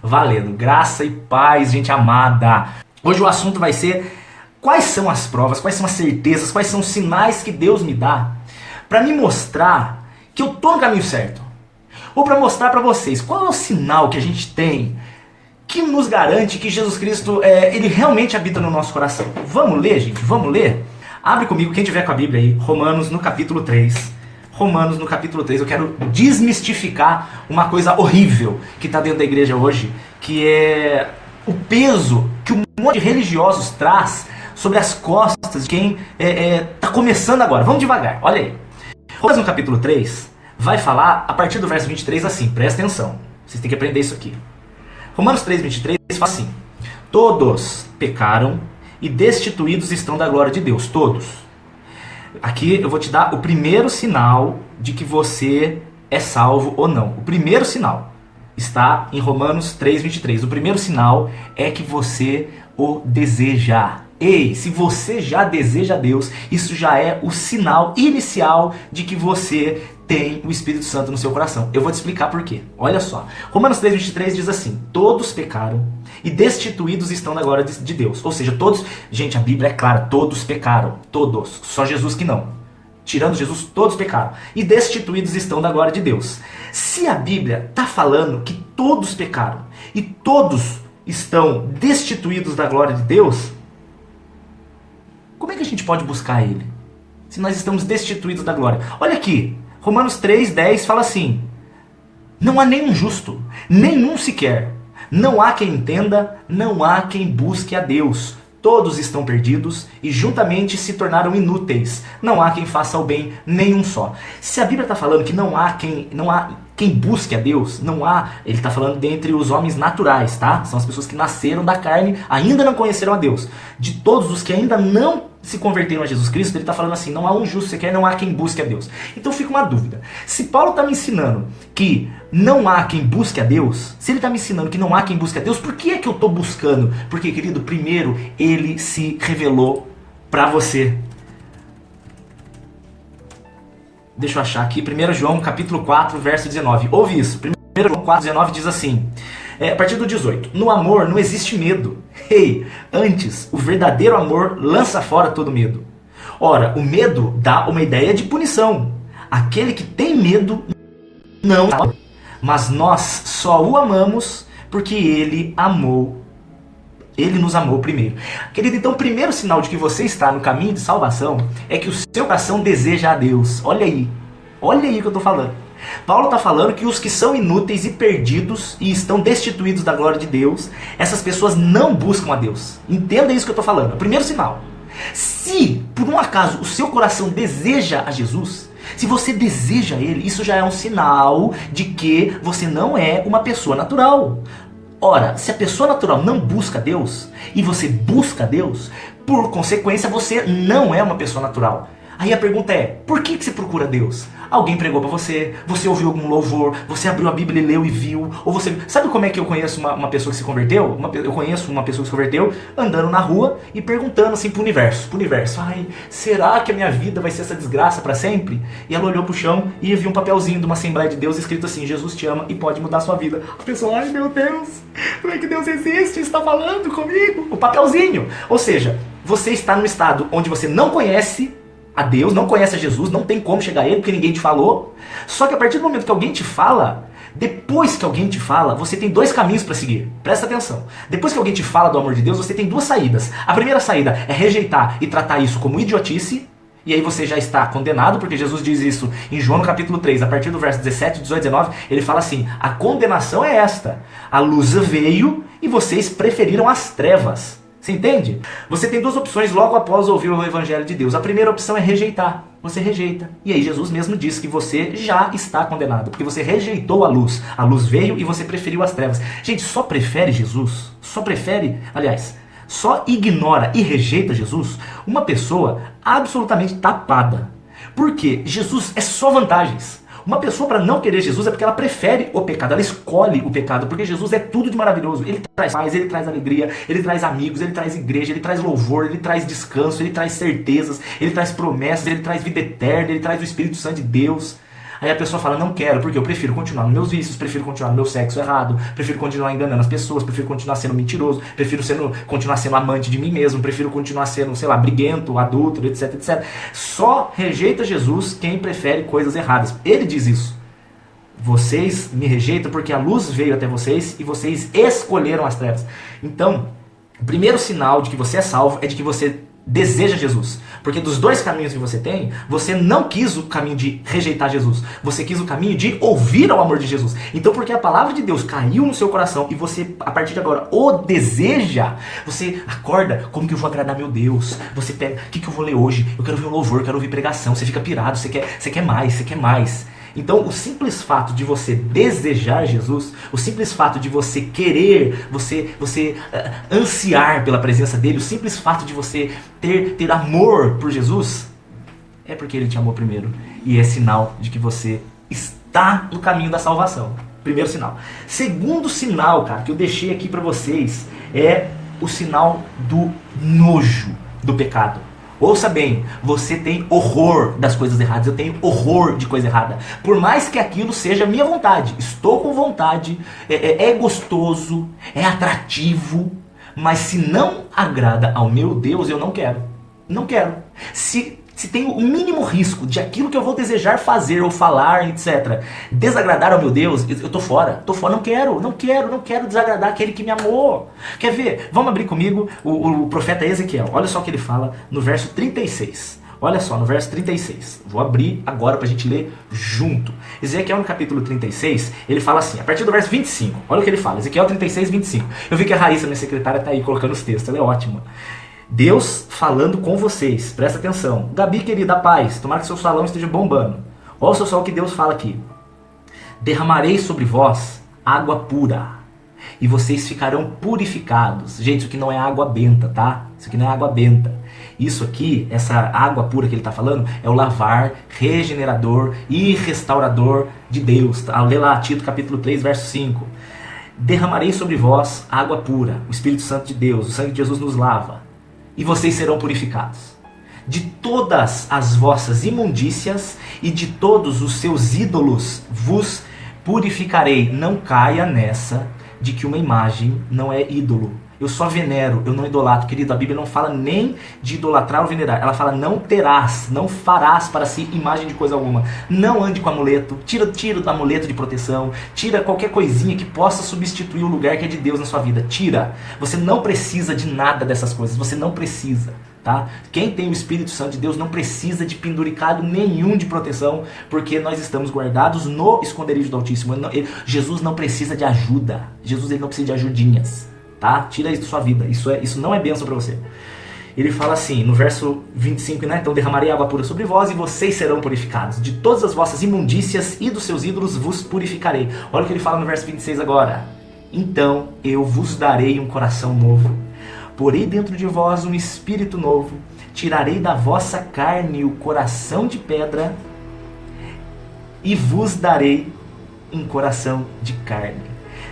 Valendo, graça e paz, gente amada. Hoje o assunto vai ser quais são as provas, quais são as certezas, quais são os sinais que Deus me dá para me mostrar que eu tô no caminho certo. Ou para mostrar para vocês qual é o sinal que a gente tem que nos garante que Jesus Cristo, ele realmente habita no nosso coração. Vamos ler, gente? Vamos ler? Abre comigo, quem tiver com a Bíblia aí, Romanos no capítulo 3. Romanos no capítulo 3, eu quero desmistificar uma coisa horrível que está dentro da igreja hoje, que é o peso que um monte de religiosos traz sobre as costas de quem está começando agora. Vamos devagar, olha aí. Romanos no capítulo 3 vai falar, a partir do verso 23, assim, presta atenção, vocês têm que aprender isso aqui. Romanos 3, 23 fala assim: todos pecaram e destituídos estão da glória de Deus, todos. Aqui eu vou te dar o primeiro sinal de que você é salvo ou não. O primeiro sinal está em Romanos 3, 23. O primeiro sinal é que você o deseja. Ei, se você já deseja Deus, isso já é o sinal inicial de que você tem o Espírito Santo no seu coração. Eu vou te explicar por quê. Olha só. Romanos 3, 23 diz assim: todos pecaram e destituídos estão da glória de Deus. Ou seja, todos... Gente, a Bíblia é clara, todos pecaram. Todos. Só Jesus que não. Tirando Jesus, todos pecaram. E destituídos estão da glória de Deus. Se a Bíblia está falando que todos pecaram e todos estão destituídos da glória de Deus, como é que a gente pode buscar Ele? Se nós estamos destituídos da glória. Olha aqui, Romanos 3, 10 fala assim: não há nenhum justo, nenhum sequer. Não há quem entenda, não há quem busque a Deus. Todos estão perdidos e juntamente se tornaram inúteis. Não há quem faça o bem, nenhum só. Se a Bíblia está falando que não há quem busque a Deus, não há, ele está falando dentre os homens naturais, tá? São as pessoas que nasceram da carne, ainda não conheceram a Deus. De todos os que ainda não se converteram a Jesus Cristo, ele está falando assim: não há um justo sequer, não há quem busque a Deus. Então fica uma dúvida. Se Paulo está me ensinando que não há quem busque a Deus, se ele está me ensinando que não há quem busque a Deus, por que é que eu estou buscando? Porque, querido, primeiro ele se revelou para você. Deixa eu achar aqui, 1 João capítulo 4, verso 19. Ouve isso, 1 João 4, 19 diz assim, a partir do 18. No amor não existe medo. Ei, antes, o verdadeiro amor lança fora todo medo. Ora, o medo dá uma ideia de punição. Aquele que tem medo não ama, mas nós só o amamos porque ele nos amou primeiro. Querido, então o primeiro sinal de que você está no caminho de salvação é que o seu coração deseja a Deus. Olha aí o que eu estou falando. Paulo está falando que os que são inúteis e perdidos e estão destituídos da glória de Deus, essas pessoas não buscam a Deus. Entenda isso que eu estou falando. É o primeiro sinal. Se por um acaso o seu coração deseja a Jesus, se você deseja Ele, isso já é um sinal de que você não é uma pessoa natural. Ora, se a pessoa natural não busca Deus e você busca Deus, por consequência você não é uma pessoa natural. Aí a pergunta é: por que você procura Deus? Alguém pregou pra você, você ouviu algum louvor, você abriu a Bíblia e leu e viu, ou você... Sabe como é que eu conheço uma pessoa que se converteu? Eu conheço uma pessoa que se converteu andando na rua e perguntando assim pro universo: ai, será que a minha vida vai ser essa desgraça pra sempre? E ela olhou pro chão e viu um papelzinho de uma Assembleia de Deus escrito assim: Jesus te ama e pode mudar a sua vida. A pessoa: ai meu Deus, como é que Deus existe? Está falando comigo? O papelzinho. Ou seja, você está num estado onde você não conhece a Deus, não conhece a Jesus, não tem como chegar a Ele porque ninguém te falou. Só que a partir do momento que alguém te fala, depois que alguém te fala, você tem dois caminhos para seguir. Presta atenção. Depois que alguém te fala do amor de Deus, você tem duas saídas. A primeira saída é rejeitar e tratar isso como idiotice, e aí você já está condenado, porque Jesus diz isso em João no capítulo 3, a partir do verso 17, 18, 19, ele fala assim: a condenação é esta, a luz veio e vocês preferiram as trevas. Você entende? Você tem duas opções logo após ouvir o Evangelho de Deus. A primeira opção é rejeitar. Você rejeita. E aí Jesus mesmo diz que você já está condenado, porque você rejeitou a luz. A luz veio e você preferiu as trevas. Gente, só prefere Jesus, só ignora e rejeita Jesus uma pessoa absolutamente tapada. Porque Jesus é só vantagens. Uma pessoa, para não querer Jesus, é porque ela prefere o pecado, ela escolhe o pecado, porque Jesus é tudo de maravilhoso. Ele traz paz, ele traz alegria, ele traz amigos, ele traz igreja, ele traz louvor, ele traz descanso, ele traz certezas, ele traz promessas, ele traz vida eterna, ele traz o Espírito Santo de Deus. Aí a pessoa fala, não quero, porque eu prefiro continuar nos meus vícios, prefiro continuar no meu sexo errado, prefiro continuar enganando as pessoas, prefiro continuar sendo mentiroso, prefiro continuar sendo amante de mim mesmo, prefiro continuar sendo, sei lá, briguento, adúltero, etc, etc. Só rejeita Jesus quem prefere coisas erradas. Ele diz isso. Vocês me rejeitam porque a luz veio até vocês e vocês escolheram as trevas. Então, o primeiro sinal de que você é salvo é de que você deseja Jesus. Porque dos dois caminhos que você tem, você não quis o caminho de rejeitar Jesus. Você quis o caminho de ouvir ao amor de Jesus. Então, porque a palavra de Deus caiu no seu coração e você, a partir de agora, o deseja, você acorda, como que eu vou agradar meu Deus? Você pega, o que eu vou ler hoje? Eu quero ouvir um louvor, eu quero ouvir pregação. Você fica pirado, você quer mais, você quer mais. Então, o simples fato de você desejar Jesus, o simples fato de você querer, você ansiar pela presença dele, o simples fato de você ter amor por Jesus, é porque ele te amou primeiro. E é sinal de que você está no caminho da salvação. Primeiro sinal. Segundo sinal, cara, que eu deixei aqui pra vocês, é o sinal do nojo do pecado. Ouça bem, você tem horror das coisas erradas, eu tenho horror de coisa errada. Por mais que aquilo seja minha vontade, estou com vontade, é gostoso, é atrativo, mas se não agrada ao meu Deus, eu não quero. Não quero. Se tem o mínimo risco de aquilo que eu vou desejar fazer ou falar, etc., desagradar ao meu Deus, eu tô fora, não quero desagradar aquele que me amou. Quer ver? Vamos abrir comigo o profeta Ezequiel. Olha só o que ele fala no verso 36. Olha só, no verso 36. Vou abrir agora pra gente ler junto. Ezequiel no capítulo 36, ele fala assim, a partir do verso 25. Olha o que ele fala, Ezequiel 36, 25. Eu vi que a Raíssa, minha secretária, tá aí colocando os textos, ela é ótima. Deus falando com vocês, presta atenção. Gabi, querida, paz, tomara que seu salão esteja bombando. Olha só o que Deus fala aqui. Derramarei sobre vós água pura, e vocês ficarão purificados. Gente, isso aqui não é água benta, tá? Isso aqui não é água benta. Isso aqui, essa água pura que ele está falando, é o lavar regenerador e restaurador de Deus. Tá? Lê lá, Tito capítulo 3, verso 5. Derramarei sobre vós água pura, o Espírito Santo de Deus, o sangue de Jesus nos lava. E vocês serão purificados. De todas as vossas imundícias e de todos os seus ídolos vos purificarei. Não caia nessa de que uma imagem não é ídolo. Eu só venero, eu não idolatro. Querido, a Bíblia não fala nem de idolatrar ou venerar. Ela fala não terás, não farás para si imagem de coisa alguma. Não ande com amuleto, tira do amuleto de proteção, tira qualquer coisinha que possa substituir o lugar que é de Deus na sua vida. Tira. Você não precisa de nada dessas coisas, você não precisa. Tá? Quem tem o Espírito Santo de Deus não precisa de penduricado nenhum de proteção, porque nós estamos guardados no esconderijo do Altíssimo. Jesus não precisa de ajuda. Jesus ele não precisa de ajudinhas. Tá? Tira isso da sua vida. Isso não é bênção para você. Ele fala assim, no verso 25, né? Então derramarei água pura sobre vós e vocês serão purificados. De todas as vossas imundícias e dos seus ídolos vos purificarei. Olha o que ele fala no verso 26 agora. Então eu vos darei um coração novo. Porei dentro de vós um espírito novo. Tirarei da vossa carne o coração de pedra e vos darei um coração de carne.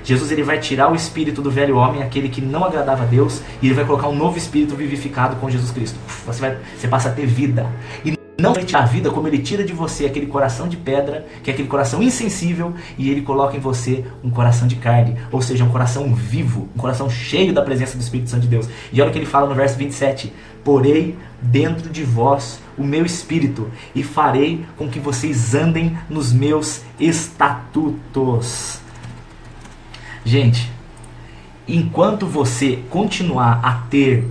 Jesus ele vai tirar o espírito do velho homem, aquele que não agradava a Deus, e ele vai colocar um novo espírito vivificado com Jesus Cristo. Você passa a ter vida. E não vai tirar a vida como ele tira de você aquele coração de pedra, que é aquele coração insensível, e ele coloca em você um coração de carne, ou seja, um coração vivo, um coração cheio da presença do Espírito Santo de Deus. E olha o que ele fala no verso 27. Porei dentro de vós o meu espírito, e farei com que vocês andem nos meus estatutos. Gente, enquanto você continuar a ter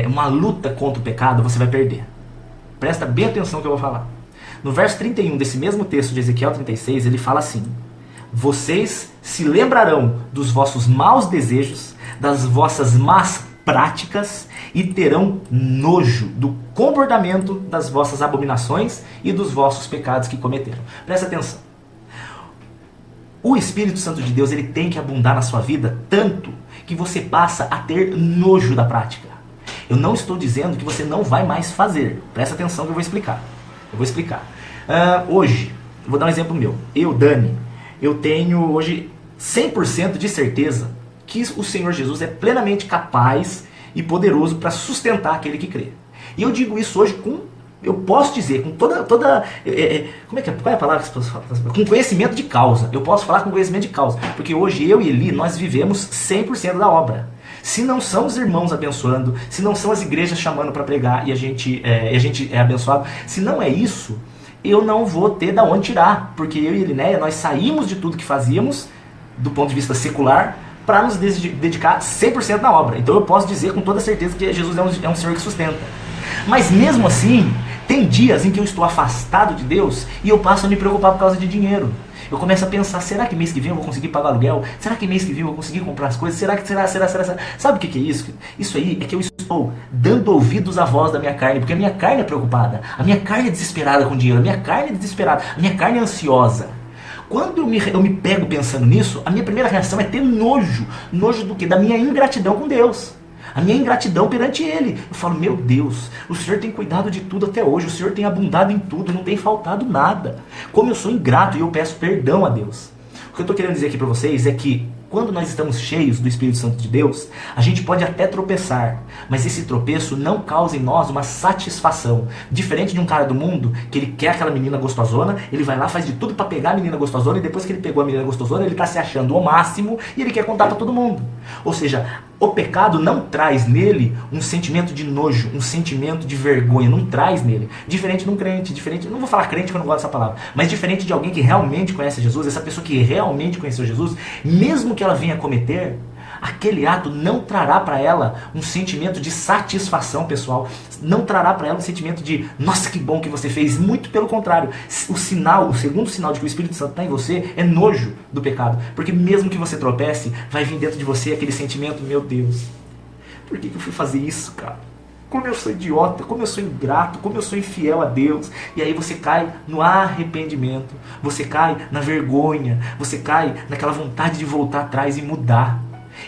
uma luta contra o pecado, você vai perder. Presta bem atenção no que eu vou falar. No verso 31 desse mesmo texto de Ezequiel 36, ele fala assim: vocês se lembrarão dos vossos maus desejos, das vossas más práticas, e terão nojo do comportamento das vossas abominações e dos vossos pecados que cometeram. Presta atenção. O Espírito Santo de Deus ele tem que abundar na sua vida tanto que você passa a ter nojo da prática. Eu não estou dizendo que você não vai mais fazer. Presta atenção que eu vou explicar. Hoje, eu vou dar um exemplo meu. Eu, Dani, eu tenho hoje 100% de certeza que o Senhor Jesus é plenamente capaz e poderoso para sustentar aquele que crê. E eu digo isso hoje com Eu posso dizer com qual é a palavra que as pessoas falam? Com conhecimento de causa. Eu posso falar com conhecimento de causa, porque hoje eu e Eli, nós vivemos 100% da obra. Se não são os irmãos abençoando, se não são as igrejas chamando para pregar e a gente é abençoado, se não é isso, eu não vou ter da onde tirar, porque eu e Elinéia, nós saímos de tudo que fazíamos, do ponto de vista secular, para nos dedicar 100% na obra. Então eu posso dizer com toda certeza que Jesus é um Senhor que sustenta. Mas mesmo assim, tem dias em que eu estou afastado de Deus e eu passo a me preocupar por causa de dinheiro. Eu começo a pensar, será que mês que vem eu vou conseguir pagar aluguel? Será que mês que vem eu vou conseguir comprar as coisas? Será? Sabe o que é isso? Isso aí é que eu estou dando ouvidos à voz da minha carne, porque a minha carne é preocupada, a minha carne é desesperada com dinheiro, a minha carne é desesperada, a minha carne é ansiosa. Quando eu me pego pensando nisso, a minha primeira reação é ter nojo. Nojo do quê? Da minha ingratidão com Deus. A minha ingratidão perante Ele. Eu falo, meu Deus, o Senhor tem cuidado de tudo até hoje, o Senhor tem abundado em tudo, não tem faltado nada. Como eu sou ingrato e eu peço perdão a Deus. O que eu estou querendo dizer aqui para vocês é que quando nós estamos cheios do Espírito Santo de Deus, a gente pode até tropeçar, mas esse tropeço não causa em nós uma satisfação. Diferente de um cara do mundo, que ele quer aquela menina gostosona, ele vai lá, faz de tudo para pegar a menina gostosona, e depois que ele pegou a menina gostosona, ele está se achando o máximo, e ele quer contar para todo mundo. Ou seja, o pecado não traz nele um sentimento de nojo, um sentimento de vergonha, não traz nele. Diferente de um crente, não vou falar crente porque eu não gosto dessa palavra, mas diferente de alguém que realmente conhece Jesus, essa pessoa que realmente conheceu Jesus, mesmo que ela venha cometer, aquele ato não trará para ela um sentimento de satisfação pessoal, não trará para ela um sentimento de nossa, que bom que você fez, muito pelo contrário. O segundo sinal de que o Espírito Santo está em você é nojo do pecado, porque mesmo que você tropece, vai vir dentro de você aquele sentimento, meu Deus, por que eu fui fazer isso, cara? Como eu sou idiota, como eu sou ingrato, como eu sou infiel a Deus. E aí você cai no arrependimento, você cai na vergonha, você cai naquela vontade de voltar atrás e mudar.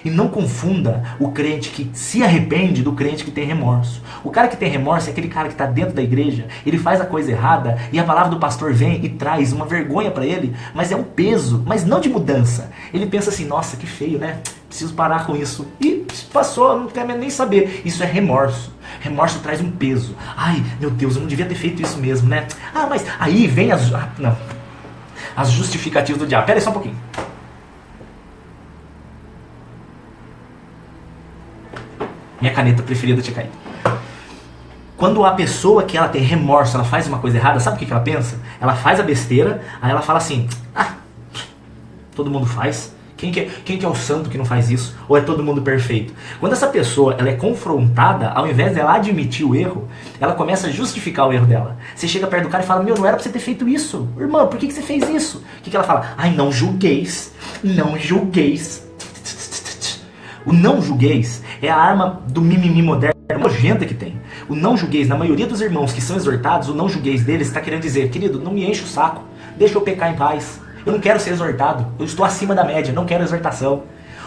E não confunda o crente que se arrepende do crente que tem remorso. O cara que tem remorso é aquele cara que está dentro da igreja, ele faz a coisa errada e a palavra do pastor vem e traz uma vergonha para ele, mas é um peso, mas não de mudança. Ele pensa assim, nossa, que feio, né? Preciso parar com isso. E passou, não quer nem saber. Isso é remorso. Remorso traz um peso. Ai, meu Deus, eu não devia ter feito isso mesmo, né? Ah, mas aí vem as justificativas do diabo. Pera aí só um pouquinho. Minha caneta preferida tinha caído. Quando a pessoa que ela tem remorso, ela faz uma coisa errada, sabe o que ela pensa? Ela faz a besteira, aí ela fala assim, todo mundo faz. Quem que é o santo que não faz isso? Ou é todo mundo perfeito? Quando essa pessoa ela é confrontada, ao invés dela admitir o erro, ela começa a justificar o erro dela. Você chega perto do cara e fala, meu, não era pra você ter feito isso. Irmão, por que você fez isso? O que ela fala? Ai, não julgueis. Não julgueis. O não julgueis é a arma do mimimi moderno, nojenta que tem. O não julgueis, na maioria dos irmãos que são exortados, o não julgueis deles está querendo dizer, querido, não me enche o saco, deixa eu pecar em paz. Eu não quero ser exortado, eu estou acima da média, não quero exortação.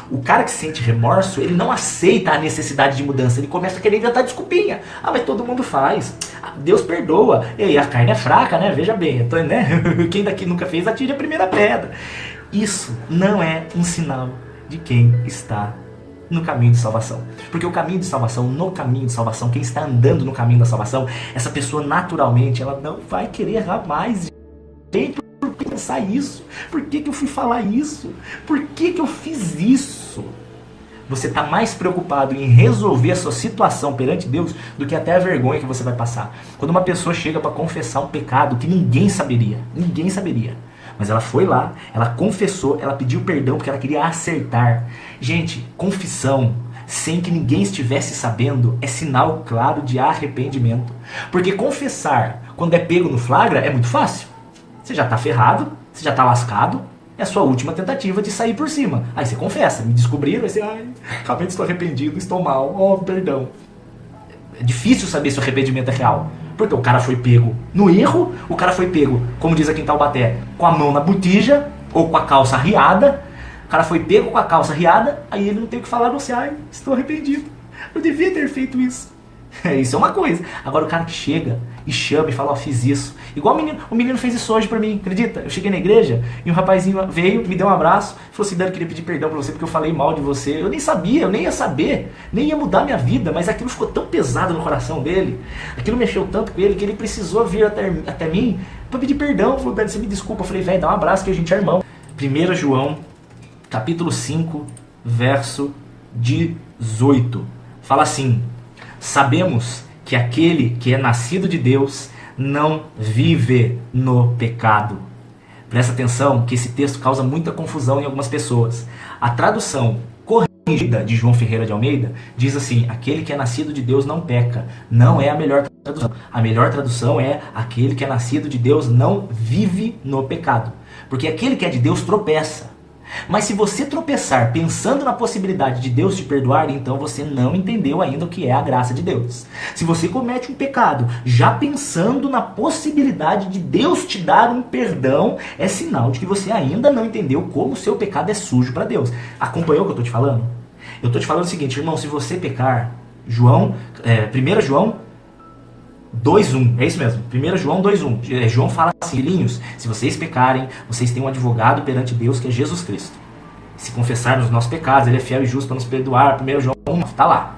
O cara que sente remorso, ele não aceita a necessidade de mudança, ele começa a querer inventar desculpinha. Ah, mas todo mundo faz, Deus perdoa, e aí a carne é fraca, né? Veja bem, então, né? Quem daqui nunca fez, atire a primeira pedra. Isso não é um sinal de quem está no caminho de salvação. Porque o caminho de salvação, no caminho de salvação, quem está andando no caminho da salvação, essa pessoa naturalmente, ela não vai querer errar mais. Gente, por que pensar isso? Por que eu fui falar isso? Por que eu fiz isso? Você está mais preocupado em resolver a sua situação perante Deus do que até a vergonha que você vai passar. Quando uma pessoa chega para confessar um pecado que ninguém saberia, mas ela foi lá, ela confessou, ela pediu perdão porque ela queria acertar. Gente, confissão sem que ninguém estivesse sabendo é sinal claro de arrependimento. Porque confessar quando é pego no flagra é muito fácil. Você já está ferrado, você já está lascado, é a sua última tentativa de sair por cima. Aí você confessa, me descobriram, aí você, realmente estou arrependido, estou mal, perdão. É difícil saber se o arrependimento é real. Porque o cara foi pego no erro, o cara foi pego, como diz aqui em Taubaté, com a mão na botija, ou com a calça riada. O cara foi pego com a calça riada, aí ele não tem o que falar, você, estou arrependido, eu devia ter feito isso. Isso é uma coisa. Agora o cara que chega e chama e fala, ó, fiz isso. Igual o menino fez isso hoje pra mim, acredita? Eu cheguei na igreja e um rapazinho veio, me deu um abraço, falou assim, Dani, queria pedir perdão pra você porque eu falei mal de você. Eu nem sabia, eu nem ia saber, nem ia mudar minha vida, mas aquilo ficou tão pesado no coração dele, aquilo mexeu tanto com ele que ele precisou vir até mim pra pedir perdão. Falou, Dani, você me desculpa. Eu falei, velho, dá um abraço que a gente é irmão. 1 João, capítulo 5, verso 18. Fala assim, sabemos que aquele que é nascido de Deus não vive no pecado. Presta atenção que esse texto causa muita confusão em algumas pessoas. A tradução corrigida de João Ferreira de Almeida diz assim, aquele que é nascido de Deus não peca. Não é a melhor tradução. A melhor tradução é aquele que é nascido de Deus não vive no pecado. Porque aquele que é de Deus tropeça. Mas se você tropeçar pensando na possibilidade de Deus te perdoar, então você não entendeu ainda o que é a graça de Deus. Se você comete um pecado já pensando na possibilidade de Deus te dar um perdão, é sinal de que você ainda não entendeu como o seu pecado é sujo para Deus. Acompanhou o que eu estou te falando? Eu estou te falando o seguinte, irmão, se você pecar, 1 João 2:1, é isso mesmo, 1 João 2:1. João fala assim, filhinhos, se vocês pecarem, vocês têm um advogado perante Deus que é Jesus Cristo. Se confessarmos os nossos pecados, ele é fiel e justo para nos perdoar. 1 João 1, tá lá.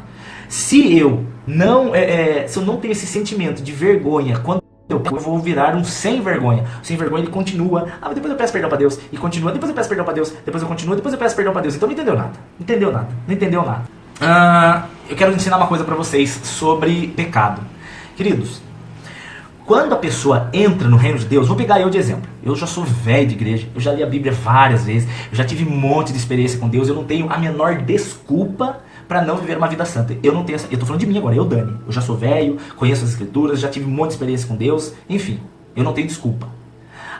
Se eu não tenho esse sentimento de vergonha, quando eu vou virar um sem vergonha. O sem vergonha ele continua, mas depois eu peço perdão para Deus, e continua, depois eu peço perdão para Deus, depois eu continuo, depois eu peço perdão para Deus. Então não entendeu nada, não entendeu nada. Eu quero ensinar uma coisa para vocês sobre pecado. Queridos, quando a pessoa entra no reino de Deus, vou pegar eu de exemplo. Eu já sou velho de igreja, eu já li a Bíblia várias vezes, eu já tive um monte de experiência com Deus, eu não tenho a menor desculpa para não viver uma vida santa. Eu não tenho essa, eu tô falando de mim agora, eu, Dani. Eu já sou velho, conheço as escrituras, já tive um monte de experiência com Deus, enfim, eu não tenho desculpa.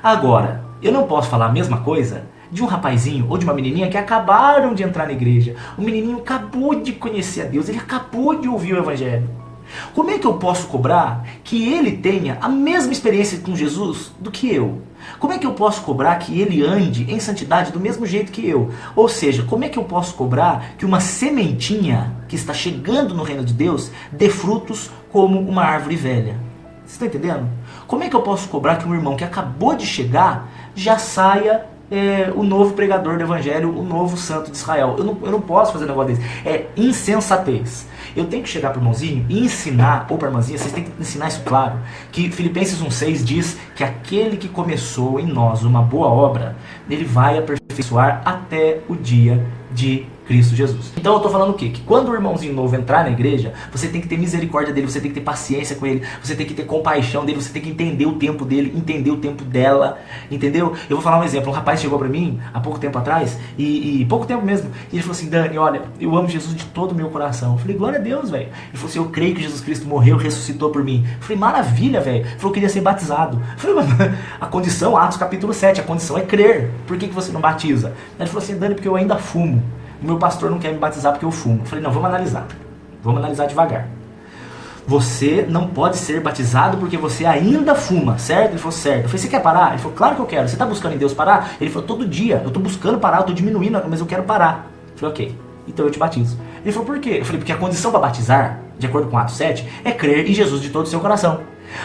Agora, eu não posso falar a mesma coisa de um rapazinho ou de uma menininha que acabaram de entrar na igreja. O menininho acabou de conhecer a Deus, ele acabou de ouvir o evangelho. Como é que eu posso cobrar que ele tenha a mesma experiência com Jesus do que eu? Como é que eu posso cobrar que ele ande em santidade do mesmo jeito que eu? Ou seja, como é que eu posso cobrar que uma sementinha que está chegando no reino de Deus dê frutos como uma árvore velha? Você está entendendo? Como é que eu posso cobrar que um irmão que acabou de chegar já saia o novo pregador do evangelho, o novo santo de Israel? Eu não posso fazer um negócio desse. É insensatez. Eu tenho que chegar para o irmãozinho e ensinar, ou para a irmãzinha, vocês têm que ensinar isso claro, que Filipenses 1,6 diz que aquele que começou em nós uma boa obra, ele vai aperfeiçoar até o dia de Cristo Jesus. Então eu estou falando o quê? Que quando o irmãozinho novo entrar na igreja, você tem que ter misericórdia dele, você tem que ter paciência com ele, você tem que ter compaixão dele, você tem que entender o tempo dele, entender o tempo dela, entendeu? Eu vou falar um exemplo, um rapaz chegou para mim há pouco tempo atrás, e pouco tempo mesmo, e ele falou assim, Dani, olha, eu amo Jesus de todo o meu coração. Eu falei, glória a Deus, velho. Ele falou assim, eu creio que Jesus Cristo morreu, ressuscitou por mim. Eu falei, maravilha, velho. Ele falou que queria ser batizado. Eu falei, mano, a condição, Atos capítulo 7, a condição é crer. Por que você não batiza? Ele falou assim, Dani, porque eu ainda fumo. O meu pastor não quer me batizar porque eu fumo. Eu falei, não, vamos analisar devagar. Você não pode ser batizado porque você ainda fuma, certo? Ele falou, certo. Eu falei, você quer parar? Ele falou, claro que eu quero. Você está buscando em Deus parar? Ele falou, todo dia. Eu estou buscando parar, eu estou diminuindo, mas eu quero parar. Eu falei, ok, então eu te batizo. Ele falou, por quê? Eu falei, porque a condição para batizar, de acordo com Atos 7, é crer em Jesus de todo o seu coração.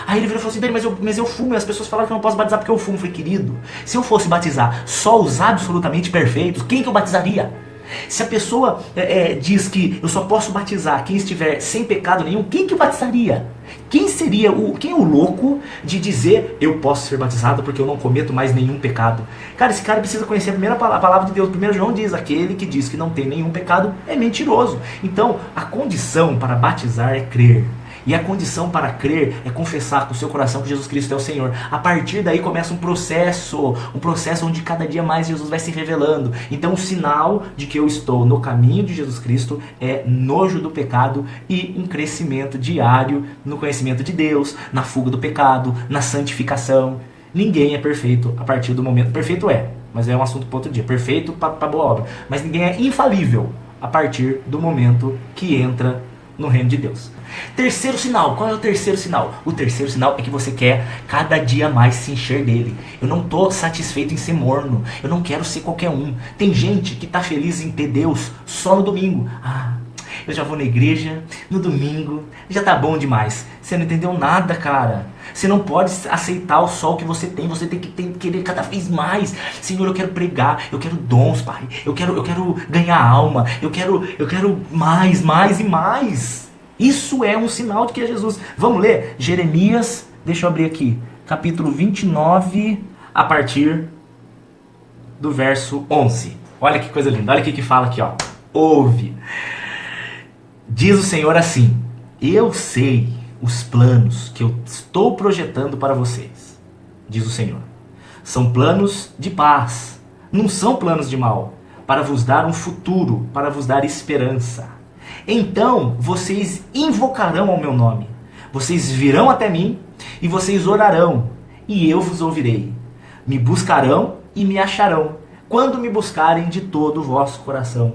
Aí ele virou e falou assim, Dani, mas eu fumo, e as pessoas falaram que eu não posso batizar porque eu fumo. Eu falei, querido, se eu fosse batizar só os absolutamente perfeitos, quem que eu batizaria? Se a pessoa diz que eu só posso batizar quem estiver sem pecado nenhum, quem que batizaria? Quem é o louco de dizer eu posso ser batizado porque eu não cometo mais nenhum pecado? Cara, esse cara precisa conhecer a palavra de Deus. 1 João diz, aquele que diz que não tem nenhum pecado é mentiroso. Então, a condição para batizar é crer. E a condição para crer é confessar com o seu coração que Jesus Cristo é o Senhor. A partir daí começa um processo onde cada dia mais Jesus vai se revelando. Então o sinal de que eu estou no caminho de Jesus Cristo é nojo do pecado e um crescimento diário no conhecimento de Deus, na fuga do pecado, na santificação. Ninguém é perfeito a partir do momento... Perfeito mas é um assunto para outro dia. Perfeito para boa obra. Mas ninguém é infalível a partir do momento que entra no reino de Deus. Terceiro sinal. Qual é o terceiro sinal? O terceiro sinal é que você quer cada dia mais se encher dele. Eu não estou satisfeito em ser morno. Eu não quero ser qualquer um. Tem gente que está feliz em ter Deus só no domingo. Eu já vou na igreja no domingo, já tá bom demais. Você não entendeu nada, cara. Você não pode aceitar só o que você tem. Você tem que querer cada vez mais. Senhor, eu quero pregar, eu quero dons, Pai. Eu quero ganhar alma. Eu quero mais e mais. Isso é um sinal de que é Jesus. Vamos ler Jeremias, deixa eu abrir aqui, capítulo 29, a partir do verso 11. Olha que coisa linda, olha o que fala aqui, ó. Ouve. Diz o Senhor assim: eu sei os planos que eu estou projetando para vocês, diz o Senhor. São planos de paz, não são planos de mal, para vos dar um futuro, para vos dar esperança. Então vocês invocarão ao meu nome, vocês virão até mim e vocês orarão, e eu vos ouvirei. Me buscarão e me acharão, quando me buscarem de todo o vosso coração.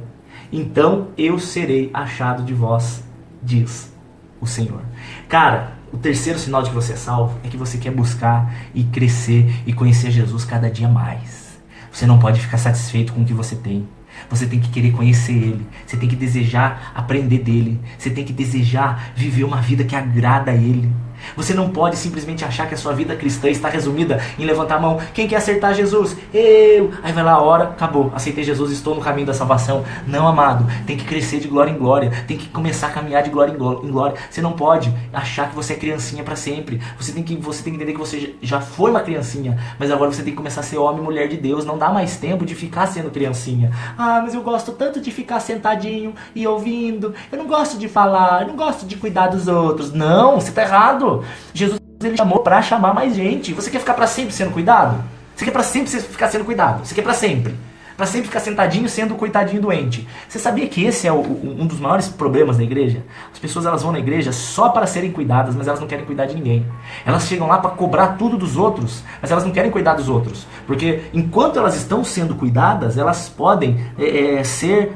Então eu serei achado de vós, diz o Senhor. Cara, o terceiro sinal de que você é salvo é que você quer buscar e crescer e conhecer Jesus cada dia mais. Você não pode ficar satisfeito com o que você tem. Você tem que querer conhecer Ele. Você tem que desejar aprender dEle. Você tem que desejar viver uma vida que agrada a Ele. Você não pode simplesmente achar que a sua vida cristã está resumida em levantar a mão. Quem quer acertar Jesus? Eu! Aí vai lá a hora, acabou. Aceitei Jesus, estou no caminho da salvação. Não, amado. Tem que crescer de glória em glória. Tem que começar a caminhar de glória em glória. Você não pode achar que você é criancinha para sempre. Você tem que entender que você já foi uma criancinha. Mas agora você tem que começar a ser homem e mulher de Deus. Não dá mais tempo de ficar sendo criancinha. Ah, mas eu gosto tanto de ficar sentadinho e ouvindo. Eu não gosto de falar. Eu não gosto de cuidar dos outros. Não, você está errado. Jesus, ele chamou para chamar mais gente. Você quer ficar para sempre sendo cuidado? Você quer para sempre ficar sendo cuidado? Você quer para sempre? Para sempre ficar sentadinho sendo o coitadinho doente? Você sabia que esse é um dos maiores problemas da igreja? As pessoas, elas vão na igreja só para serem cuidadas, mas elas não querem cuidar de ninguém. Elas chegam lá para cobrar tudo dos outros, mas elas não querem cuidar dos outros. Porque enquanto elas estão sendo cuidadas, elas podem ser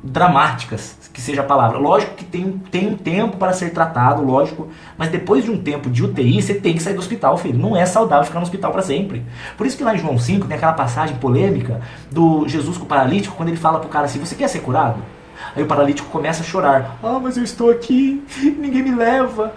dramáticas, que seja a palavra. Lógico que tem um tempo para ser tratado, lógico, mas depois de um tempo de UTI, você tem que sair do hospital, filho. Não é saudável ficar no hospital para sempre. Por isso que lá em João 5 tem aquela passagem polêmica do Jesus com o paralítico, quando ele fala pro cara assim: você quer ser curado? Aí o paralítico começa a chorar. Ah, mas eu estou aqui, ninguém me leva.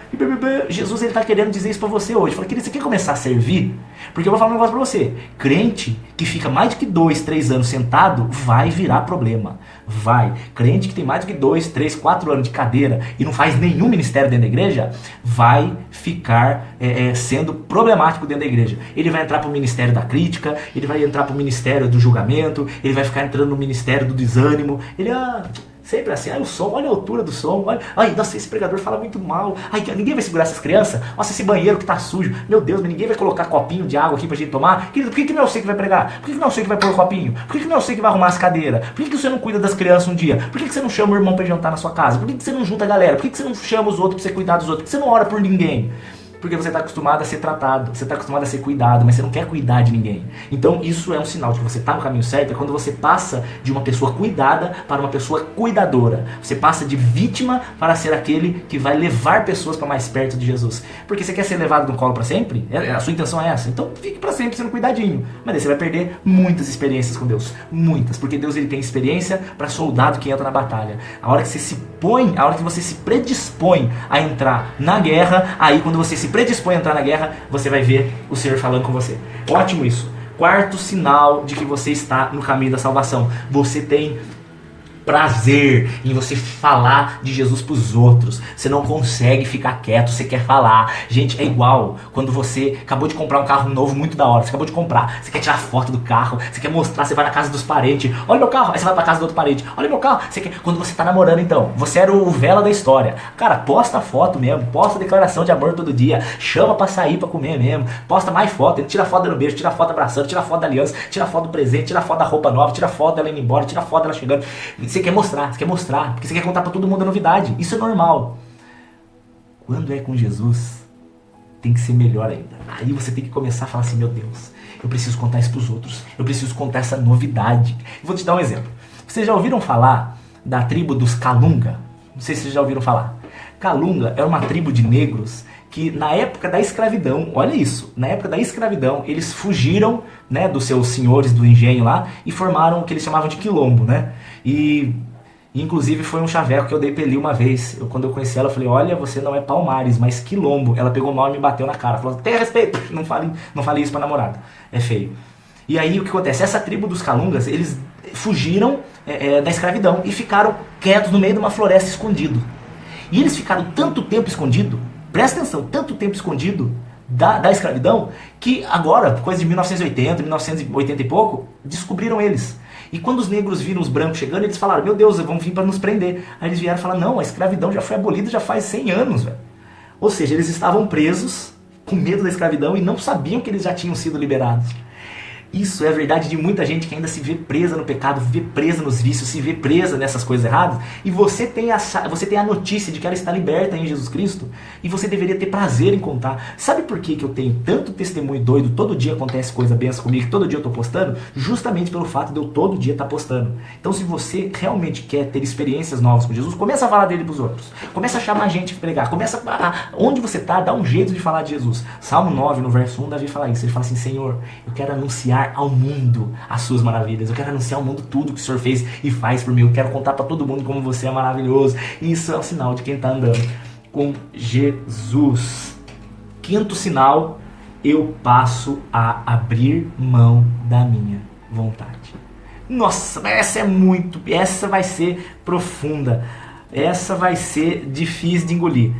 Jesus, ele está querendo dizer isso para você hoje. Fala, querido, você quer começar a servir? Porque eu vou falar um negócio para você. Crente que fica mais do que 2, 3 anos sentado, vai virar problema. Vai. Crente que tem mais do que 2, 3, 4 anos de cadeira e não faz nenhum ministério dentro da igreja, vai ficar sendo problemático dentro da igreja. Ele vai entrar para o ministério da crítica, ele vai entrar para o ministério do julgamento, ele vai ficar entrando no ministério do desânimo. Ele sempre assim, o som, olha a altura do som, olha, ai, nossa, esse pregador fala muito mal, ai, ninguém vai segurar essas crianças, nossa, esse banheiro que tá sujo, meu Deus, mas ninguém vai colocar copinho de água aqui pra gente tomar. Querido, por que não é você que vai pregar? Por que não é você que vai pôr o copinho? Por que não é você que vai arrumar as cadeiras? Por que você não cuida das crianças um dia? Por que você não chama o irmão pra jantar na sua casa? Por que você não junta a galera? Por que você não chama os outros pra você cuidar dos outros? Por que você não ora por ninguém? Porque você está acostumado a ser tratado, você está acostumado a ser cuidado, mas você não quer cuidar de ninguém. Então isso é um sinal de que você está no caminho certo, é quando você passa de uma pessoa cuidada para uma pessoa cuidadora. Você passa de vítima para ser aquele que vai levar pessoas para mais perto de Jesus. Porque você quer ser levado no colo para sempre? A sua intenção é essa? Então fique para sempre sendo cuidadinho. Mas aí você vai perder muitas experiências com Deus. Muitas. Porque Deus, ele tem experiência para soldado que entra na batalha. A hora que você se põe, a hora que você se predispõe a entrar na guerra, aí quando você se predispõe a entrar na guerra, você vai ver o Senhor falando com você. Ótimo isso. Quarto sinal de que você está no caminho da salvação. Você tem prazer em você falar de Jesus para os outros. Você não consegue ficar quieto, você quer falar. Gente, é igual quando você acabou de comprar um carro novo muito da hora. Você acabou de comprar, você quer tirar foto do carro, você quer mostrar, você vai na casa dos parentes. Olha meu carro, aí você vai pra casa do outro parente. Olha meu carro, você quer... Quando você tá namorando, então, você era o vela da história. Cara, posta a foto mesmo, posta a declaração de amor todo dia, chama pra sair, pra comer mesmo, posta mais foto, tira foto dando beijo, tira foto abraçando, tira foto da aliança, tira foto do presente, tira foto da roupa nova, tira foto dela indo embora, tira foto dela chegando. Você quer mostrar, porque você quer contar pra todo mundo a novidade. Isso é normal. Quando é com Jesus, tem que ser melhor ainda. Aí você tem que começar a falar assim: meu Deus, eu preciso contar isso pros outros, eu preciso contar essa novidade. Vou te dar um exemplo. Vocês já ouviram falar da tribo dos Kalunga? Não sei se vocês já ouviram falar. Kalunga é uma tribo de negros que na época da escravidão, olha isso, na época da escravidão, eles fugiram, né, dos seus senhores do engenho lá e formaram o que eles chamavam de quilombo, né? E Inclusive foi um chaveco que eu dei pra Eli uma vez. Quando eu conheci ela, eu falei, olha, você não é Palmares, mas Quilombo. Ela pegou mal e me bateu na cara. Falou, tenha respeito, não fale isso pra namorada. É feio. E aí o que acontece? Essa tribo dos Calungas, eles fugiram da escravidão e ficaram quietos no meio de uma floresta escondido. E eles ficaram tanto tempo escondido, presta atenção, tanto tempo escondido da escravidão, que agora, coisa de 1980, 1980 e pouco, descobriram eles. E quando os negros viram os brancos chegando, eles falaram, meu Deus, vão vir para nos prender. Aí eles vieram e falaram, não, a escravidão já foi abolida já faz 100 anos, velho. Ou seja, eles estavam presos, com medo da escravidão, e não sabiam que eles já tinham sido liberados. Isso é a verdade de muita gente que ainda se vê presa no pecado, vê presa nos vícios, se vê presa nessas coisas erradas. E você tem a notícia de que ela está liberta em Jesus Cristo. E você deveria ter prazer em contar. Sabe por que eu tenho tanto testemunho doido? Todo dia acontece coisa benção comigo, todo dia eu estou postando? Justamente pelo fato de eu todo dia estar postando. Então se você realmente quer ter experiências novas com Jesus, começa a falar dele para os outros. Começa a chamar gente para pregar. Começa onde você está, dá um jeito de falar de Jesus. Salmo 9, no verso 1, Davi fala isso. Ele fala assim, Senhor, eu quero anunciar ao mundo as suas maravilhas. Eu quero anunciar ao mundo tudo que o Senhor fez e faz por mim. Eu quero contar para todo mundo como você é maravilhoso. E isso é um sinal de quem está andando com Jesus. Quinto sinal, eu passo a abrir mão da minha vontade. Nossa, essa vai ser profunda. Essa vai ser difícil de engolir.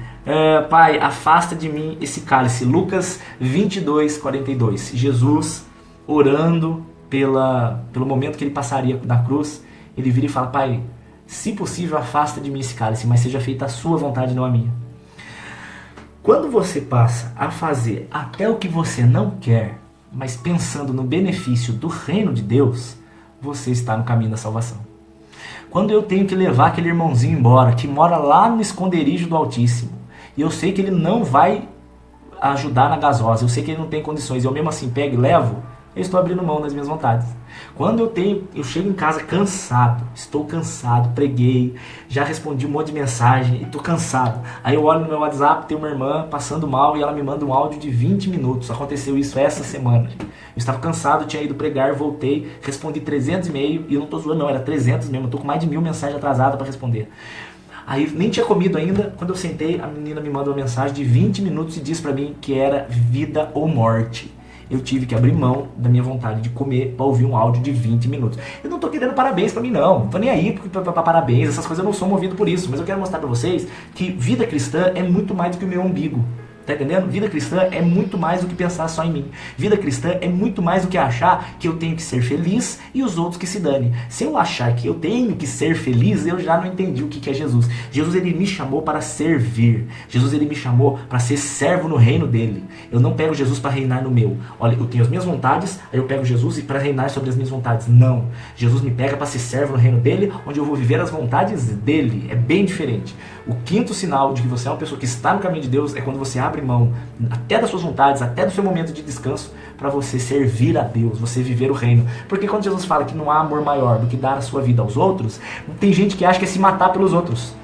Pai, afasta de mim esse cálice. Lucas 22, 42. Jesus orando pelo momento que ele passaria na cruz, ele vira e fala, Pai, se possível afasta de mim esse cálice, mas seja feita a sua vontade, não a minha. Quando você passa a fazer até o que você não quer, mas pensando no benefício do reino de Deus, você está no caminho da salvação. Quando eu tenho que levar aquele irmãozinho embora, que mora lá no esconderijo do Altíssimo, e eu sei que ele não vai ajudar na gasosa, eu sei que ele não tem condições, e eu mesmo assim pego e levo, eu estou abrindo mão das minhas vontades. Quando eu chego em casa cansado, estou cansado, preguei, já respondi um monte de mensagem e estou cansado. Aí eu olho no meu WhatsApp, tem uma irmã passando mal e ela me manda um áudio de 20 minutos. Aconteceu isso essa semana. Eu estava cansado, tinha ido pregar, voltei, respondi 300 e-mails, e eu não estou zoando não, era 300 mesmo, eu estou com mais de 1000 mensagens atrasadas para responder. Aí nem tinha comido ainda, quando eu sentei, a menina me manda uma mensagem de 20 minutos e diz para mim que era vida ou morte. Eu tive que abrir mão da minha vontade de comer para ouvir um áudio de 20 minutos. Eu não tô querendo parabéns para mim não tô nem aí pra parabéns, essas coisas eu não sou movido por isso, mas eu quero mostrar para vocês que vida cristã é muito mais do que o meu umbigo. Tá entendendo? Vida cristã é muito mais do que pensar só em mim. Vida cristã é muito mais do que achar que eu tenho que ser feliz e os outros que se dane. Se eu achar que eu tenho que ser feliz, eu já não entendi o que é Jesus. Jesus, ele me chamou para servir. Jesus, ele me chamou para ser servo no reino dele. Eu não pego Jesus para reinar no meu. Olha, eu tenho as minhas vontades, aí eu pego Jesus para reinar sobre as minhas vontades. Não. Jesus me pega para ser servo no reino dele, onde eu vou viver as vontades dele. É bem diferente. O quinto sinal de que você é uma pessoa que está no caminho de Deus é quando você abre mão até das suas vontades, até do seu momento de descanso, para você servir a Deus, você viver o reino. Porque quando Jesus fala que não há amor maior do que dar a sua vida aos outros, tem gente que acha que é se matar pelos outros.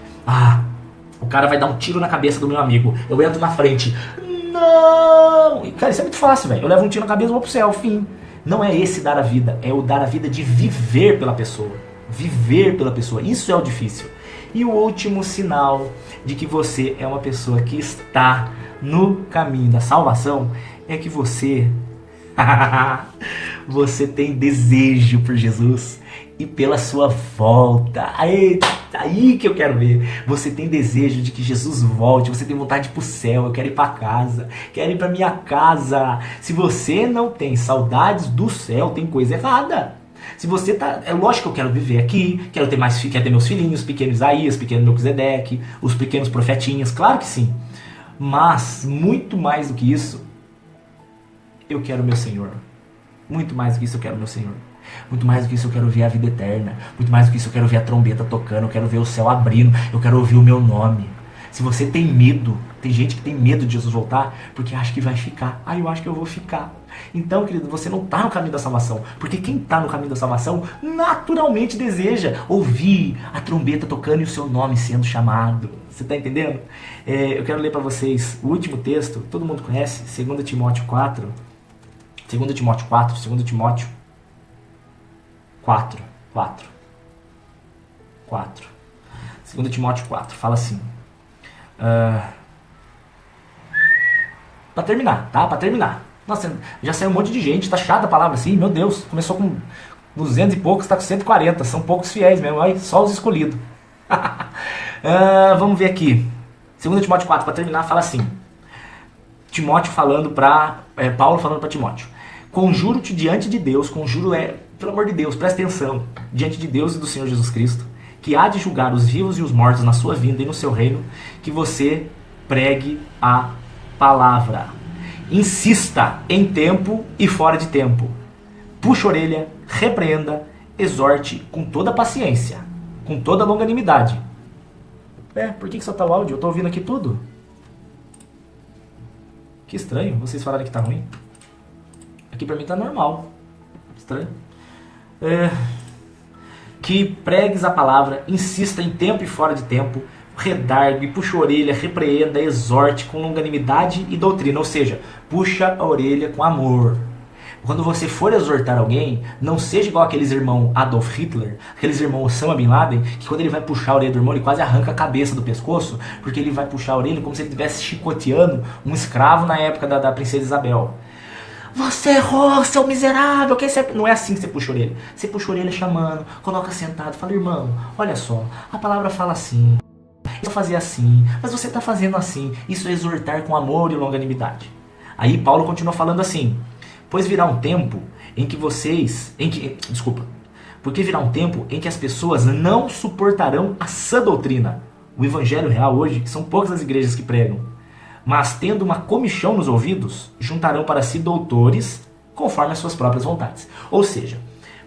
O cara vai dar um tiro na cabeça do meu amigo, eu entro na frente. Não! Cara, isso é muito fácil, velho. Eu levo um tiro na cabeça e vou pro céu, fim. Não é esse dar a vida, é o dar a vida de viver pela pessoa. Viver pela pessoa, isso é o difícil. E o último sinal de que você é uma pessoa que está no caminho da salvação é que você tem desejo por Jesus e pela sua volta. Aí que eu quero ver. Você tem desejo de que Jesus volte, você tem vontade de ir pro céu, eu quero ir pra casa, quero ir pra minha casa. Se você não tem saudades do céu, tem coisa errada. Se você tá... É lógico que eu quero viver aqui, quero ter meus filhinhos, pequeno Isaías, pequeno Melquisedeque, os pequenos profetinhas, claro que sim. Mas, muito mais do que isso, eu quero meu Senhor. Muito mais do que isso eu quero meu Senhor. Muito mais do que isso eu quero ver a vida eterna. Muito mais do que isso eu quero ver a trombeta tocando, eu quero ver o céu abrindo, eu quero ouvir o meu nome. Se você tem medo, tem gente que tem medo de Jesus voltar porque acha que vai ficar. Eu acho que eu vou ficar. Então, querido, você não está no caminho da salvação. Porque quem está no caminho da salvação naturalmente deseja ouvir a trombeta tocando e o seu nome sendo chamado. Você está entendendo? Eu quero ler para vocês o último texto. Todo mundo conhece? 2 Timóteo 4. 2 Timóteo 4. 2 Timóteo 4. 4. 4. 2 Timóteo 4, fala assim. Pra terminar, tá? Pra terminar. Nossa, já saiu um monte de gente, tá chata a palavra assim, meu Deus. Começou com 200 e poucos, tá com 140, são poucos fiéis mesmo, aí, só os escolhidos. Vamos ver aqui. 2 Timóteo 4, pra terminar, fala assim. Timóteo falando pra... Paulo falando pra Timóteo. Conjuro-te diante de Deus, pelo amor de Deus, presta atenção, diante de Deus e do Senhor Jesus Cristo, que há de julgar os vivos e os mortos na sua vinda e no seu reino, que você pregue a palavra. Insista em tempo e fora de tempo. Puxe a orelha, repreenda, exorte com toda paciência, com toda longanimidade. Por que só tá o áudio? Eu tô ouvindo aqui tudo. Que estranho, vocês falaram que tá ruim. Aqui pra mim tá normal. Estranho. Que pregues a palavra, insista em tempo e fora de tempo, redargue, puxa a orelha, repreenda, exorte com longanimidade e doutrina. Ou seja, puxa a orelha com amor. Quando você for exortar alguém, não seja igual aqueles irmãos Adolf Hitler, aqueles irmãos Osama Bin Laden, que quando ele vai puxar a orelha do irmão, ele quase arranca a cabeça do pescoço, porque ele vai puxar a orelha como se ele estivesse chicoteando um escravo na época da princesa Isabel. Você errou, seu miserável. Não é assim que você puxa a orelha. Você puxa a orelha chamando, coloca sentado, fala, irmão, olha só, a palavra fala assim, eu fazia assim, mas você está fazendo assim. Isso é exortar com amor e longanimidade. Aí Paulo continua falando assim, pois virá um tempo em que porque virá um tempo em que as pessoas não suportarão a sã doutrina. O evangelho real hoje, são poucas as igrejas que pregam, mas tendo uma comichão nos ouvidos, juntarão para si doutores conforme as suas próprias vontades. Ou seja,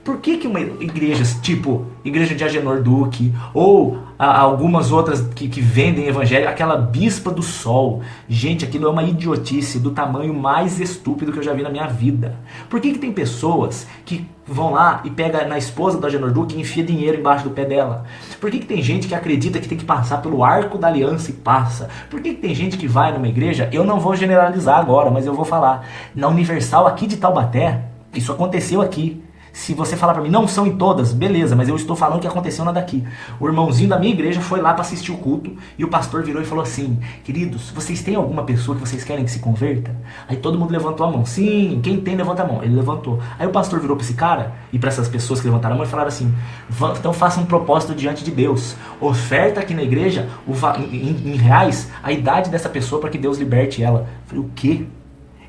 por que uma igreja tipo Igreja de Agenor Duque ou algumas outras que vendem evangelho, aquela Bispa do Sol, gente, aquilo é uma idiotice do tamanho mais estúpido que eu já vi na minha vida. Por que tem pessoas que vão lá e pega na esposa do Agenor Duque e enfia dinheiro embaixo do pé dela? Por que tem gente que acredita que tem que passar pelo arco da aliança e passa? Por que tem gente que vai numa igreja, eu não vou generalizar agora, mas eu vou falar, na Universal aqui de Taubaté, isso aconteceu aqui. Se você falar pra mim, não são em todas, beleza, mas eu estou falando que aconteceu na daqui. O irmãozinho da minha igreja foi lá para assistir o culto e o pastor virou e falou assim, queridos, vocês têm alguma pessoa que vocês querem que se converta? Aí todo mundo levantou a mão. Sim, quem tem levanta a mão. Ele levantou. Aí o pastor virou para esse cara e para essas pessoas que levantaram a mão e falaram assim, então façam um propósito diante de Deus. Oferta aqui na igreja, em reais, a idade dessa pessoa para que Deus liberte ela. Eu falei, o quê?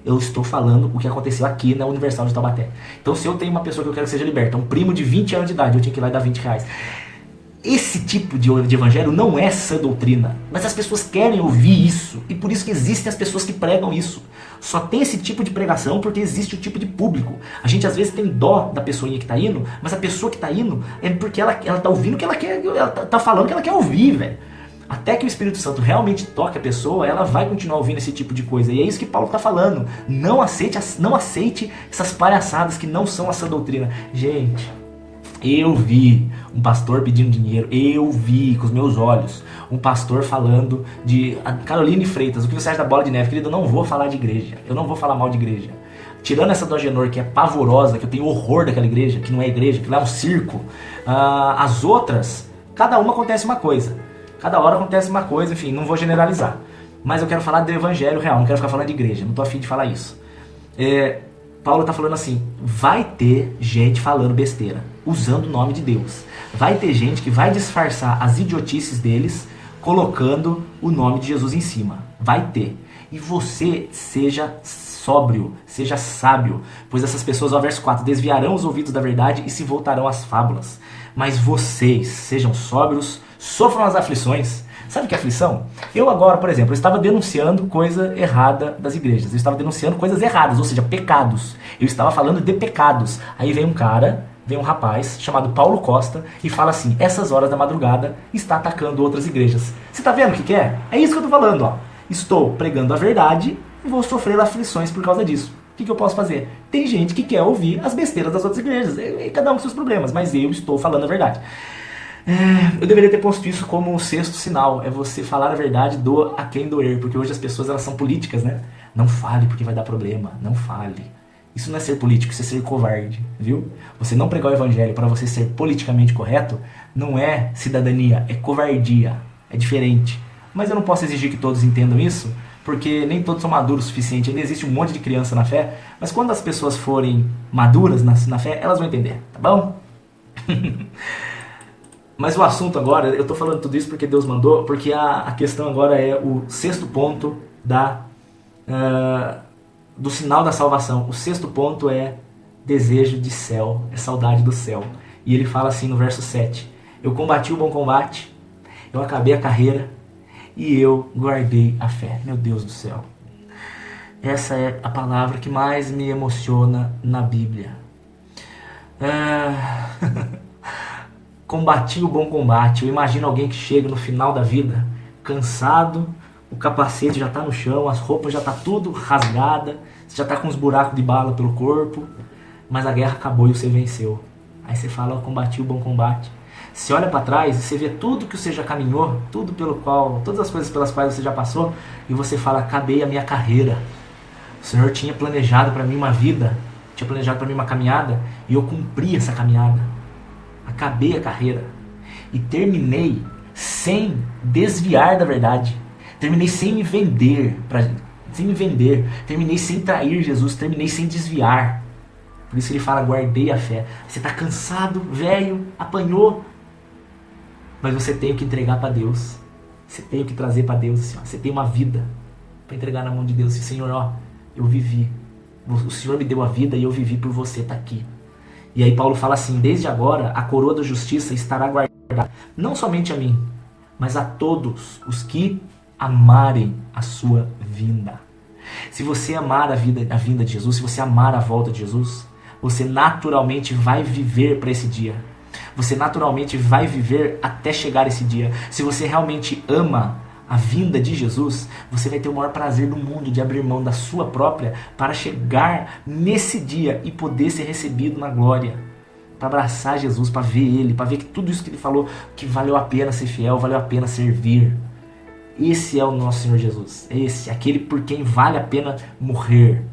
Eu estou falando o que aconteceu aqui na Universal de Taubaté. Então se eu tenho uma pessoa que eu quero que seja liberta, um primo de 20 anos de idade, eu tinha que ir lá e dar 20 reais. Esse tipo de evangelho não é sã doutrina, mas as pessoas querem ouvir isso, e por isso que existem as pessoas que pregam isso. Só tem esse tipo de pregação porque existe o tipo de público. A gente às vezes tem dó da pessoinha que está indo, mas a pessoa que está indo é porque ela está ouvindo o que ela quer, ela tá falando o que ela quer ouvir, velho. Até que o Espírito Santo realmente toque a pessoa, ela vai continuar ouvindo esse tipo de coisa. E é isso que Paulo está falando. Não aceite essas palhaçadas que não são a sã doutrina. Gente, eu vi um pastor pedindo dinheiro. Eu vi com os meus olhos um pastor falando de Caroline Freitas. O que você acha da Bola de Neve? Querido, eu não vou falar de igreja. Eu não vou falar mal de igreja. Tirando essa do Agenor, que é pavorosa, que eu tenho horror daquela igreja, que não é igreja, que lá é um circo. As outras, cada uma acontece uma coisa. Cada hora acontece uma coisa, enfim, não vou generalizar. Mas eu quero falar do evangelho real, não quero ficar falando de igreja, não tô afim de falar isso. Paulo tá falando assim, vai ter gente falando besteira, usando o nome de Deus. Vai ter gente que vai disfarçar as idiotices deles, colocando o nome de Jesus em cima. Vai ter. E você seja sóbrio, seja sábio, pois essas pessoas, ó, verso 4, desviarão os ouvidos da verdade e se voltarão às fábulas. Mas vocês sejam sóbrios, sofram as aflições. Sabe o que é aflição? Eu agora, por exemplo, eu estava denunciando coisa errada das igrejas. Eu estava denunciando coisas erradas, ou seja, pecados. Eu estava falando de pecados. Aí vem um rapaz chamado Paulo Costa e fala assim, essas horas da madrugada está atacando outras igrejas. Você está vendo o que é? É isso que eu estou falando, ó. Estou pregando a verdade e vou sofrer aflições por causa disso. O que eu posso fazer? Tem gente que quer ouvir as besteiras das outras igrejas. Cada um com seus problemas, mas eu estou falando a verdade. Eu deveria ter posto isso como um sexto sinal. É você falar a verdade, doa a quem doer. Porque hoje as pessoas elas são políticas, né? Não fale porque vai dar problema. Não fale. Isso não é ser político, isso é ser covarde, viu? Você não pregar o evangelho para você ser politicamente correto não é cidadania, é covardia, é diferente. Mas eu não posso exigir que todos entendam isso, porque nem todos são maduros o suficiente. Ainda existe um monte de criança na fé, mas quando as pessoas forem maduras na fé, elas vão entender, tá bom? Mas o assunto agora, eu tô falando tudo isso porque Deus mandou, porque a questão agora é o sexto ponto do sinal da salvação. O sexto ponto é desejo de céu, é saudade do céu. E ele fala assim no verso 7: eu combati o bom combate, eu acabei a carreira e eu guardei a fé. Meu Deus do céu. Essa é a palavra que mais me emociona na Bíblia. Combati o bom combate. Eu imagino alguém que chega no final da vida, cansado, o capacete já está no chão, as roupas já tá tudo rasgada, você já está com uns buracos de bala pelo corpo, mas a guerra acabou e você venceu. Aí você fala, eu combati o bom combate. Você olha para trás e você vê tudo que você já caminhou, todas as coisas pelas quais você já passou, e você fala, acabei a minha carreira. O Senhor tinha planejado para mim uma vida, tinha planejado para mim uma caminhada, e eu cumpri essa caminhada. Acabei a carreira e terminei sem desviar da verdade. Terminei sem me vender, terminei sem trair Jesus, terminei sem desviar. Por isso ele fala, guardei a fé. Você está cansado, velho, apanhou, mas você tem que entregar para Deus. Você tem que trazer para Deus, assim, ó. Você tem uma vida para entregar na mão de Deus. E, Senhor, ó, eu vivi. O Senhor me deu a vida e eu vivi por você, tá aqui. E aí Paulo fala assim, desde agora a coroa da justiça estará guardada, não somente a mim, mas a todos os que amarem a sua vinda. Se você amar a vinda de Jesus, se você amar a volta de Jesus, você naturalmente vai viver para esse dia. Você naturalmente vai viver até chegar esse dia. Se você realmente ama a vinda de Jesus, você vai ter o maior prazer do mundo de abrir mão da sua própria para chegar nesse dia e poder ser recebido na glória. Para abraçar Jesus, para ver Ele, para ver que tudo isso que Ele falou, que valeu a pena ser fiel, valeu a pena servir. Esse é o nosso Senhor Jesus. Aquele por quem vale a pena morrer.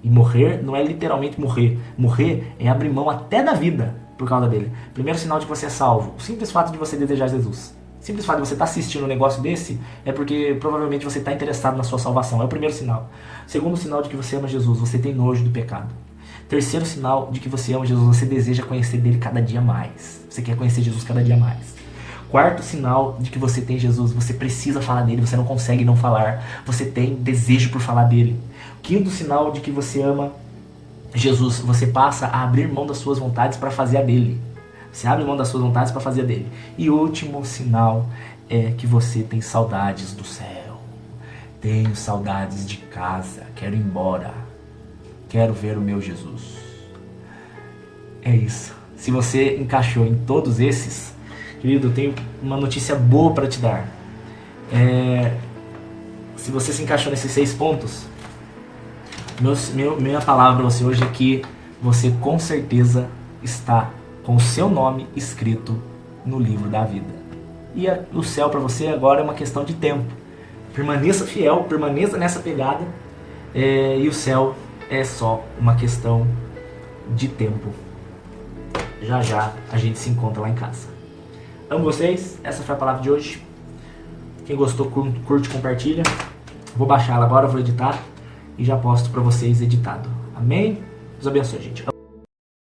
E morrer não é literalmente morrer. Morrer é abrir mão até da vida por causa dele. Primeiro sinal de que você é salvo, o simples fato de você desejar Jesus. O simples fato de você estar assistindo um negócio desse é porque provavelmente você está interessado na sua salvação. É o primeiro sinal. Segundo sinal de que você ama Jesus, você tem nojo do pecado. Terceiro sinal de que você ama Jesus, você deseja conhecer dele cada dia mais. Você quer conhecer Jesus cada dia mais. Quarto sinal de que você tem Jesus, você precisa falar dele, você não consegue não falar. Você tem desejo por falar dele. Quinto sinal de que você ama Jesus, você passa a abrir mão das suas vontades para fazer a dele. Você abre mão das suas vontades para fazer a dele. E o último sinal é que você tem saudades do céu. Tenho saudades de casa, quero ir embora. Quero ver o meu Jesus. É isso. Se você encaixou em todos esses, querido, eu tenho uma notícia boa para te dar. Se você se encaixou nesses 6 pontos, minha palavra para você hoje é que você com certeza está com o seu nome escrito no livro da vida. E o céu para você agora é uma questão de tempo. Permaneça fiel, permaneça nessa pegada, e o céu é só uma questão de tempo. Já já a gente se encontra lá em casa. Amo vocês, essa foi a palavra de hoje. Quem gostou, curte, compartilha. Vou baixar ela agora, vou editar e já posto para vocês editado. Amém? Deus abençoe, gente.